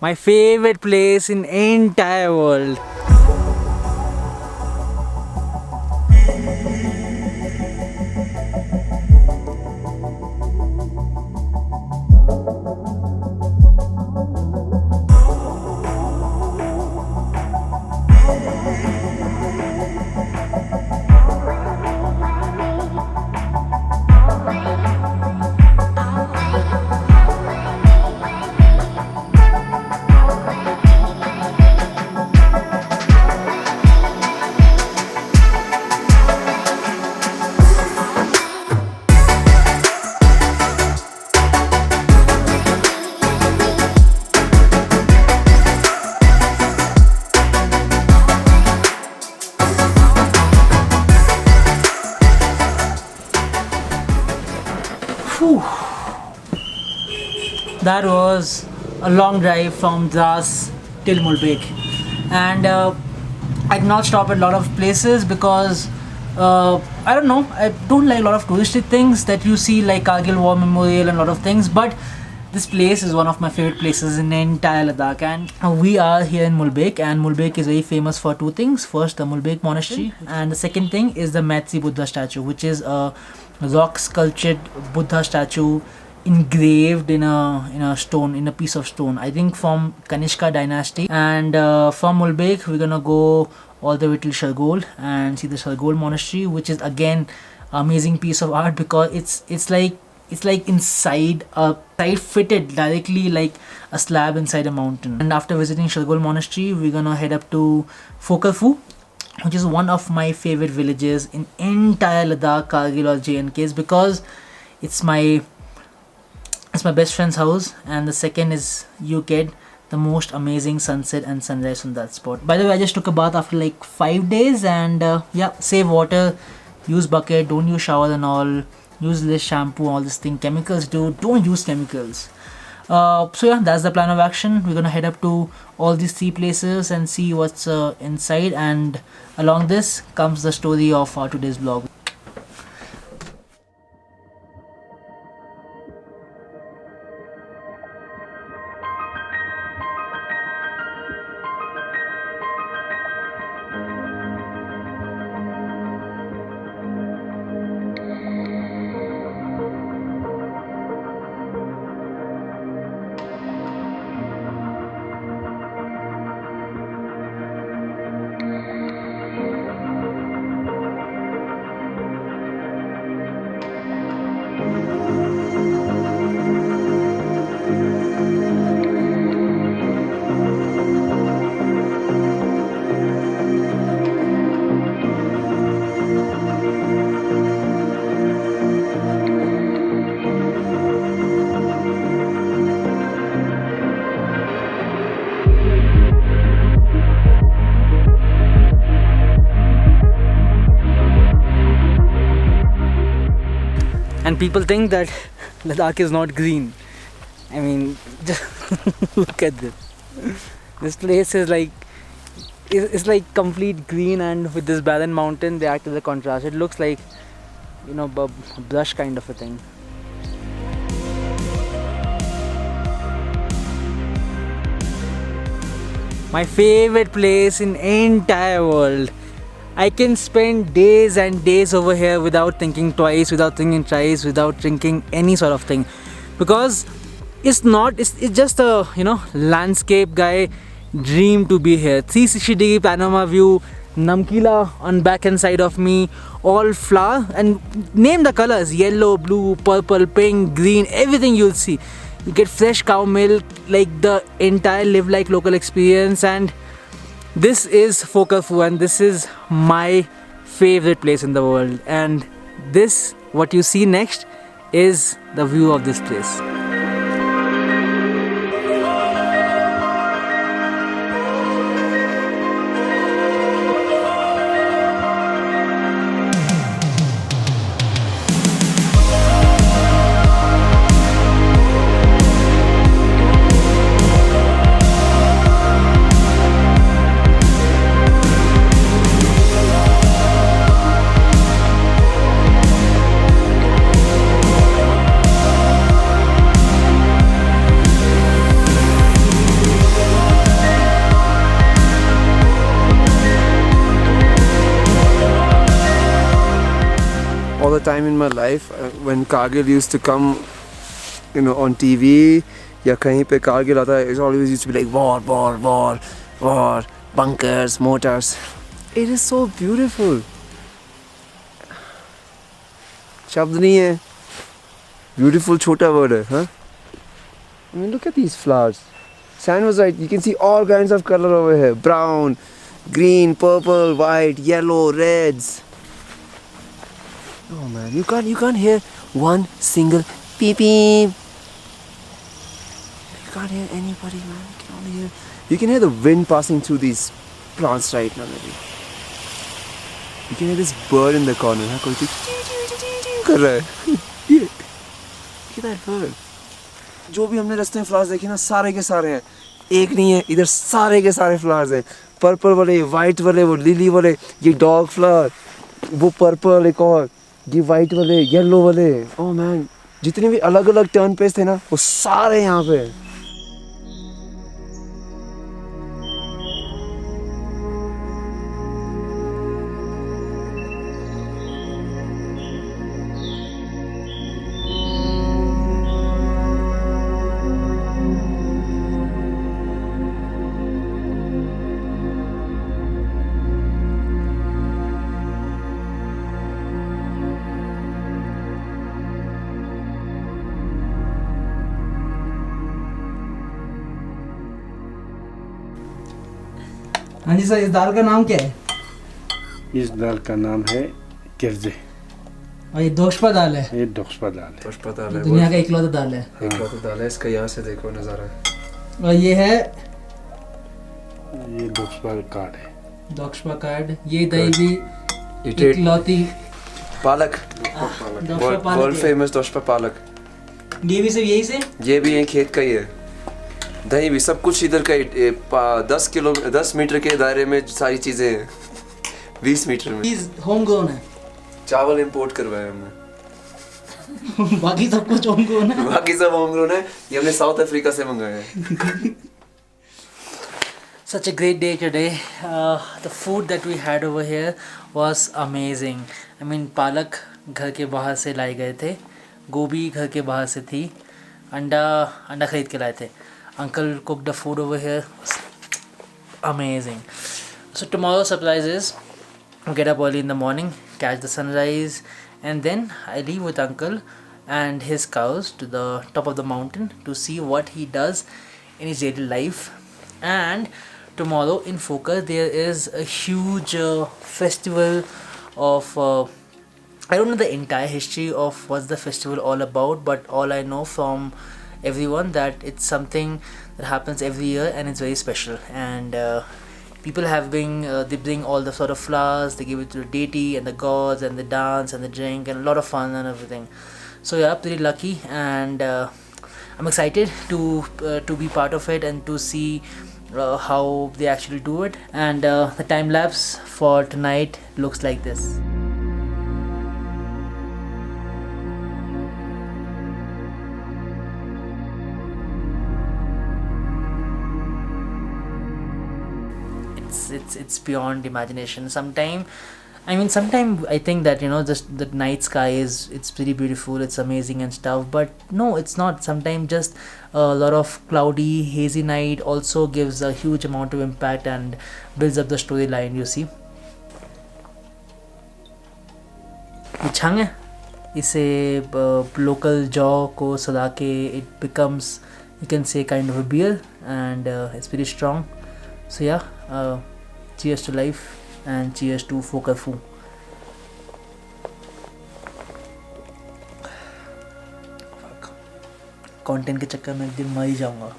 My favorite place in entire world. Whew. That was a long drive from Dras till Mulbek, and I did not stop at a lot of places because I don't know, I don't like a lot of touristy things that you see like Kargil War Memorial and a lot of things, but this place is one of my favorite places in entire Ladakh, and we are here in Mulbek, and Mulbek is very famous for two things. First, the Mulbek Monastery, and the second thing is the Matsi Buddha statue, which is a rock sculptured Buddha statue engraved in a stone, in a piece of stone, I think from Kanishka dynasty. And from Mulbek we're gonna go all the way till Shargol and see the Shargol monastery, which is again amazing piece of art because it's like inside a side fitted directly like a slab inside a mountain. And after visiting Shargol monastery we're gonna head up to Fokarfu, which is one of my favorite villages in entire Ladakh, Kargil or JNK's, because it's my best friend's house, and the second is you get the most amazing sunset and sunrise from that spot. By the way, I just took a bath after like 5 days, and yeah, save water, use bucket, don't use shower and all, use less shampoo, all this thing. Chemicals, dude, don't use chemicals. So yeah, that's the plan of action. We're gonna head up to all these three places and see what's inside, and along this comes the story of today's vlog. And people think that Ladakh is not green. I mean, just look at this. This place is like, it's like complete green, and with this barren mountain, they act as a contrast. It looks like, you know, a brush kind of a thing. My favorite place in entire world. I can spend days and days over here without thinking twice, without thinking thrice, without drinking any sort of thing, because it's just a, you know, landscape guy dream to be here. 360-degree panorama view, Namkila on back end side of me, all flower, and name the colors: yellow, blue, purple, pink, green, everything you'll see. You get fresh cow milk, like the entire live like local experience. And this is Fokarfu, and this is my favorite place in the world. And this, what you see next, is the view of this place. the time in my life when Kargil used to come, on TV. या कहीं पे कारगिल आता है, it's always used to be like war, bunkers, mortars. It is so beautiful. शब्द नहीं है. Beautiful छोटा word है, huh? I mean, look at these flowers. Sam was right. You can see all kinds of color over here. Brown, green, purple, white, yellow, reds. Oh man, you can't hear one single peep peep. You can't hear anybody, man. You can hear the wind passing through these plants right now, maybe. You can hear this bird in the corner. हाँ, कोई कर रहा है. Look at that bird. जो भी हमने रास्ते में फ्लावर्स देखे ना, सारे के सारे हैं. एक नहीं है, इधर सारे के सारे फ्लावर्स हैं. पर्पल वाले, वाइट वाले, वो लिली वाले, ये डॉग फ्लावर, वो पर्पल, एक और ये वाइट वाले, येलो वाले. ओह मैन, जितने भी अलग अलग टर्न पेज थे ना, वो सारे यहाँ पे. हाँ जी सर, इस दाल का नाम क्या है? इस दाल का नाम है किरजे. और ये दोष्पा दाल है. ये दोष्पा दाल है. दोष्पा दाल है. दुनिया का इकलौता दाल है. इकलौता दाल है. इसका यहाँ से देखो नज़ारा. और ये है दोष्पा कार्ड है. दोष्पा कार्ड. ये दही भी इकलौती पालक. दोष्पा वर्ल्ड फेमस दोष्पा पालक. ये भी सिर्फ यही से? ये भी यही खेत का ही है. दही भी सब कुछ इधर का 10 मीटर के दायरे में सारी चीजें हैं. 20 मीटर में. होम ग्रोन है. चावल इंपोर्ट करवाया हमने. बाकी सब कुछ होम ग्रोन है. बाकी सब होम ग्रोन है. ये हमने साउथ अफ्रीका से मंगाया है. Such a great day today. The food that we had over here was amazing. I mean, पालक घर के बाहर से लाए गए थे, गोभी घर के बाहर से थी, अंडा खरीद के लाए थे. Uncle cooked the food over here. Amazing. So tomorrow's surprise is get up early in the morning, catch the sunrise, and then I leave with Uncle and his cows to the top of the mountain to see what he does in his daily life. And tomorrow in Focus there is a huge festival of I don't know the entire history of what's the festival all about, but all I know from everyone that it's something that happens every year and it's very special. And people have been they bring all the sort of flowers, they give it to the deity and the gods, and they dance and they drink and a lot of fun and everything. So yeah, pretty lucky, and I'm excited to be part of it and to see how they actually do it. And the time lapse for tonight looks like this. It's beyond imagination. Sometime I think that just the night sky it's pretty beautiful, it's amazing and stuff, but no, it's not. Sometimes just a lot of cloudy hazy night also gives a huge amount of impact and builds up the storyline, you see. छंग है, इसे local jaw को सदा के it becomes, you can say, kind of a beer, and it's pretty strong. So yeah, cheers to life and cheers to Focus Fu. Content के चक्कर में एक दिन मर ही जाऊंगा.